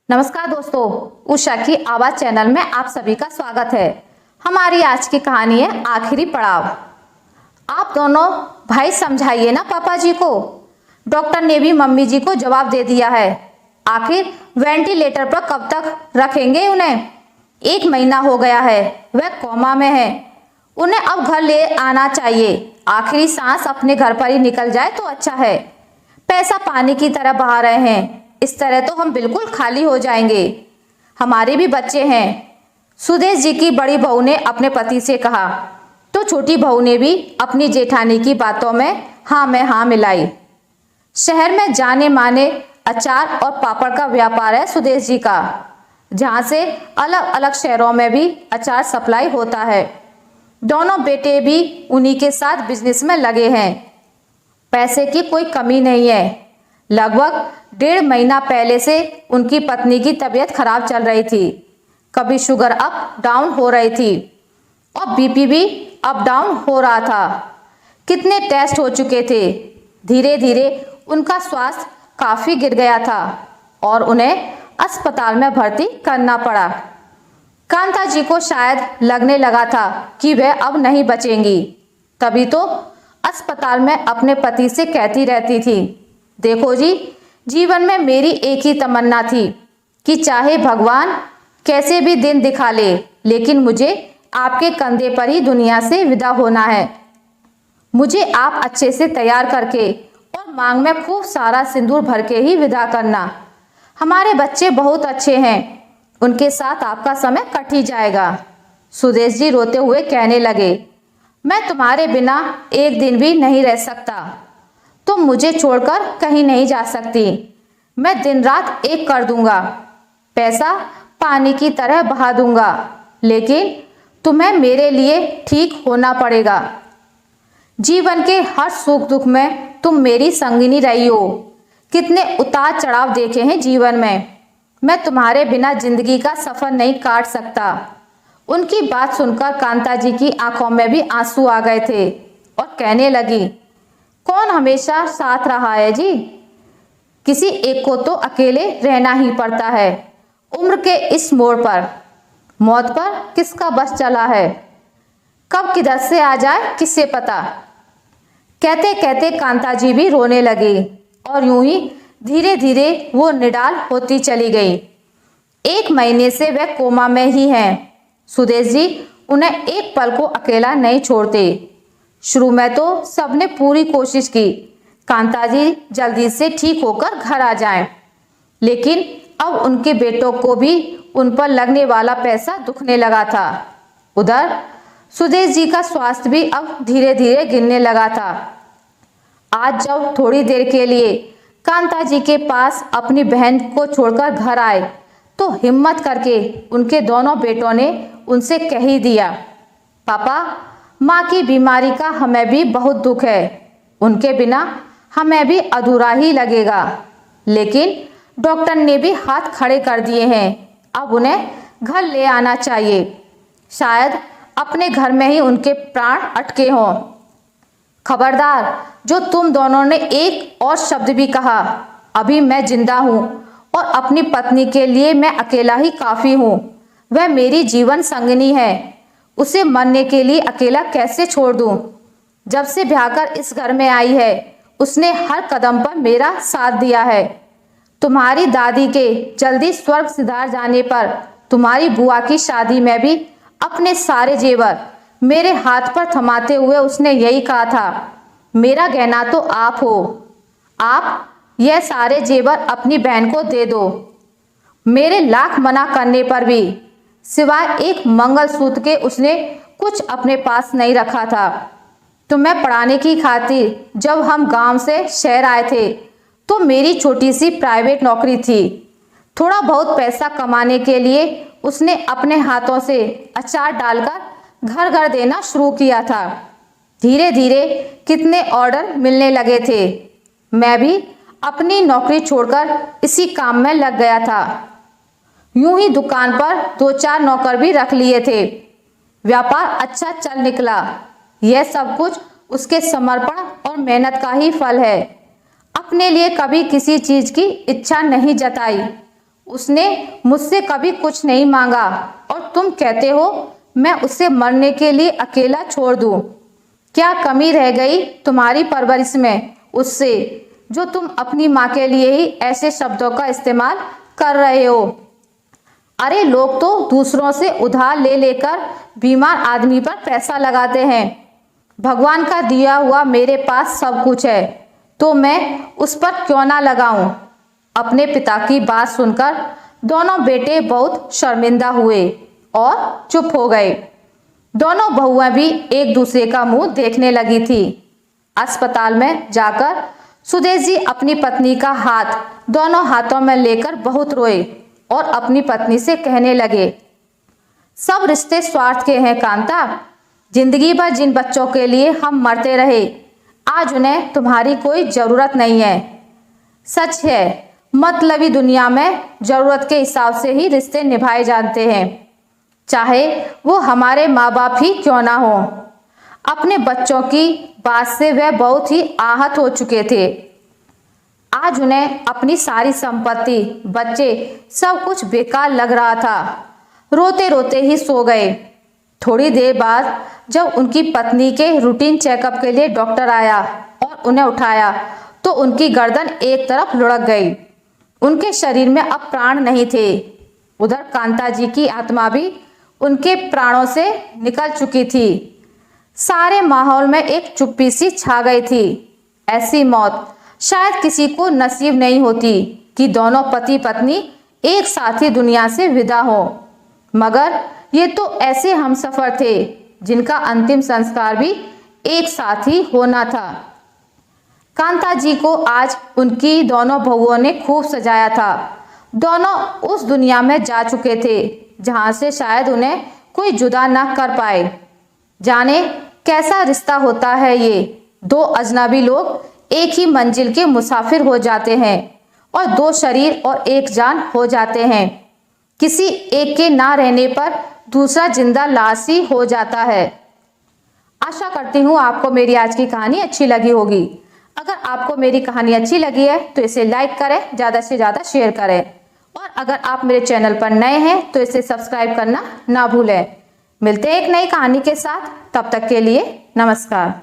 नमस्कार दोस्तों, उषा की आवाज चैनल में आप सभी का स्वागत है। हमारी आज की कहानी है आखिरी पड़ाव। आप दोनों भाई समझाइए ना पापा जी को। डॉक्टर ने भी मम्मी जी को जवाब दे दिया है। आखिर वेंटिलेटर पर कब तक रखेंगे उन्हें? 1 महीना हो गया है, वह कोमा में है। उन्हें अब घर ले आना चाहिए। आखिरी सांस अपने घर पर ही निकल जाए तो अच्छा है। पैसा पानी की तरह बहा रहे हैं, इस तरह तो हम बिल्कुल खाली हो जाएंगे। हमारे भी बच्चे हैं, सुदेश जी की बड़ी बहू ने अपने पति से कहा। तो छोटी बहू ने भी अपनी जेठानी की बातों में हाँ में हाँ मिलाई। शहर में जाने माने अचार और पापड़ का व्यापार है सुदेश जी का, जहाँ से अलग अलग शहरों में भी अचार सप्लाई होता है। दोनों बेटे भी उन्हीं के साथ बिजनेस में लगे हैं। पैसे की कोई कमी नहीं है। लगभग 1.5 महीना पहले से उनकी पत्नी की तबीयत खराब चल रही थी। कभी शुगर अप डाउन हो रही थी और बीपी भी अप डाउन हो रहा था। कितने टेस्ट हो चुके थे। धीरे धीरे उनका स्वास्थ्य काफी गिर गया था और उन्हें अस्पताल में भर्ती करना पड़ा। कांता जी को शायद लगने लगा था कि वह अब नहीं बचेंगी। तभी तो अस्पताल में अपने पति से कहती रहती थी, देखो जी, जीवन में मेरी एक ही तमन्ना थी कि चाहे भगवान कैसे भी दिन दिखा ले, लेकिन मुझे आपके कंधे पर ही दुनिया से विदा होना है। मुझे आप अच्छे से तैयार करके और मांग में खूब सारा सिंदूर भर के ही विदा करना। हमारे बच्चे बहुत अच्छे हैं, उनके साथ आपका समय कट ही जाएगा। सुदेश जी रोते हुए कहने लगे, मैं तुम्हारे बिना एक दिन भी नहीं रह सकता। तुम मुझे छोड़कर कहीं नहीं जा सकती। मैं दिन रात एक कर दूंगा, पैसा पानी की तरह बहा दूंगा, लेकिन तुम्हें मेरे लिए ठीक होना पड़ेगा। जीवन के हर सुख दुख में तुम मेरी संगिनी रही हो। कितने उतार चढ़ाव देखे हैं जीवन में। मैं तुम्हारे बिना जिंदगी का सफर नहीं काट सकता। उनकी बात सुनकर कांता जी की आंखों में भी आंसू आ गए थे और कहने लगी, कौन हमेशा साथ रहा है जी? किसी एक को तो अकेले रहना ही पड़ता है। उम्र के इस मोड़ पर मौत पर किसका बस चला है? कब किधर से आ जाए किसे पता। कहते कहते कांता जी भी रोने लगी और यूं ही धीरे धीरे वो निडाल होती चली गई। 1 महीने से वह कोमा में ही हैं। सुदेश जी उन्हें एक पल को अकेला नहीं छोड़ते। शुरू में तो सबने पूरी कोशिश की कांता जी जल्दी से ठीक होकर घर आ जाएं, लेकिन अब उनके बेटों को भी उन पर लगने वाला पैसा दुखने लगा था। उधर सुदेश जी का स्वास्थ्य भी अब धीरे धीरे गिरने लगा था। आज जब थोड़ी देर के लिए कांता जी के पास अपनी बहन को छोड़कर घर आए तो हिम्मत करके उनके दोनों बेटों ने उनसे कह ही दिया, पापा, माँ की बीमारी का हमें भी बहुत दुख है। उनके बिना हमें भी अधूरा ही लगेगा, लेकिन डॉक्टर ने भी हाथ खड़े कर दिए हैं। अब उन्हें घर ले आना चाहिए। शायद अपने घर में ही उनके प्राण अटके हों। खबरदार, जो तुम दोनों ने एक और शब्द भी कहा, अभी मैं जिंदा हूँ और अपनी पत्नी के लिए मैं अकेला ही काफी हूँ। वह मेरी जीवन संगिनी है, उसे मरने के लिए अकेला कैसे छोड़ दूं? जब से ब्याह कर इस घर में आई है, उसने हर कदम पर मेरा साथ दिया है। तुम्हारी दादी के जल्दी स्वर्ग सिधार जाने पर तुम्हारी बुआ की शादी में भी अपने सारे जेवर मेरे हाथ पर थमाते हुए उसने यही कहा था, मेरा गहना तो आप हो। आप यह सारे जेवर अपनी बहन को दे दो। मेरे लाख मना करने पर भी सिवाय एक मंगलसूत्र के उसने कुछ अपने पास नहीं रखा था। तुम्हें पढ़ाने की खातिर जब हम गांव से शहर आए थे तो मेरी छोटी सी प्राइवेट नौकरी थी। थोड़ा बहुत पैसा कमाने के लिए उसने अपने हाथों से अचार डालकर घर घर देना शुरू किया था। धीरे धीरे कितने ऑर्डर मिलने लगे थे। मैं भी अपनी नौकरी छोड़कर इसी काम में लग गया था। यूं ही दुकान पर 2-4 नौकर भी रख लिए थे। व्यापार अच्छा चल निकला। यह सब कुछ उसके समर्पण और मेहनत का ही फल है। अपने लिए कभी किसी चीज की इच्छा नहीं जताई। उसने मुझसे कभी कुछ नहीं मांगा और तुम कहते हो मैं उसे मरने के लिए अकेला छोड़ दूं। क्या कमी रह गई तुम्हारी परवरिश में उससे, जो तुम अपनी माँ के लिए ही ऐसे शब्दों का इस्तेमाल कर रहे हो। अरे लोग तो दूसरों से उधार ले लेकर बीमार आदमी पर पैसा लगाते हैं। भगवान का दिया हुआ मेरे पास सब कुछ है, तो मैं उस पर क्यों ना लगाऊं। अपने पिता की बात सुनकर दोनों बेटे बहुत शर्मिंदा हुए और चुप हो गए। दोनों बहुएं भी एक दूसरे का मुंह देखने लगी थी। अस्पताल में जाकर सुदेश जी अपनी पत्नी का हाथ दोनों हाथों में लेकर बहुत रोए और अपनी पत्नी से कहने लगे, सब रिश्ते स्वार्थ के हैं कांता। जिंदगी भर जिन बच्चों के लिए हम मरते रहे, आज उन्हें तुम्हारी कोई जरूरत नहीं है। सच है, मतलबी दुनिया में जरूरत के हिसाब से ही रिश्ते निभाए जाते हैं, चाहे वो हमारे माँ बाप ही क्यों ना हो। अपने बच्चों की बात से वह बहुत ही आहत हो चुके थे। आज उन्हें अपनी सारी संपत्ति, बच्चे, सब कुछ बेकार लग रहा था। रोते रोते ही सो गए। थोड़ी देर बाद जब उनकी पत्नी के रूटीन चेकअप के लिए डॉक्टर आया और उन्हें उठाया तो उनकी गर्दन एक तरफ लुढ़क गई। उनके शरीर में अब प्राण नहीं थे। उधर कांता जी की आत्मा भी उनके प्राणों से निकल चुकी थी। सारे माहौल में एक चुप्पी सी छा गई थी। ऐसी मौत शायद किसी को नसीब नहीं होती कि दोनों पति पत्नी एक साथ ही दुनिया से विदा हो, मगर ये तो ऐसे हमसफर थे जिनका अंतिम संस्कार भी एक साथ ही होना था। कांता जी को आज उनकी दोनों बहुओं ने खूब सजाया था। दोनों उस दुनिया में जा चुके थे जहां से शायद उन्हें कोई जुदा ना कर पाए। जाने कैसा रिश्ता होता है ये, दो अजनबी लोग एक ही मंजिल के मुसाफिर हो जाते हैं और दो शरीर और एक जान हो जाते हैं। किसी एक के ना रहने पर दूसरा जिंदा लाश ही हो जाता है। आशा करती हूँ आपको मेरी आज की कहानी अच्छी लगी होगी। अगर आपको मेरी कहानी अच्छी लगी है तो इसे लाइक करें, ज़्यादा से ज़्यादा शेयर करें और अगर आप मेरे चैनल पर नए हैं तो इसे सब्सक्राइब करना ना भूलें। मिलते हैं एक नई कहानी के साथ, तब तक के लिए नमस्कार।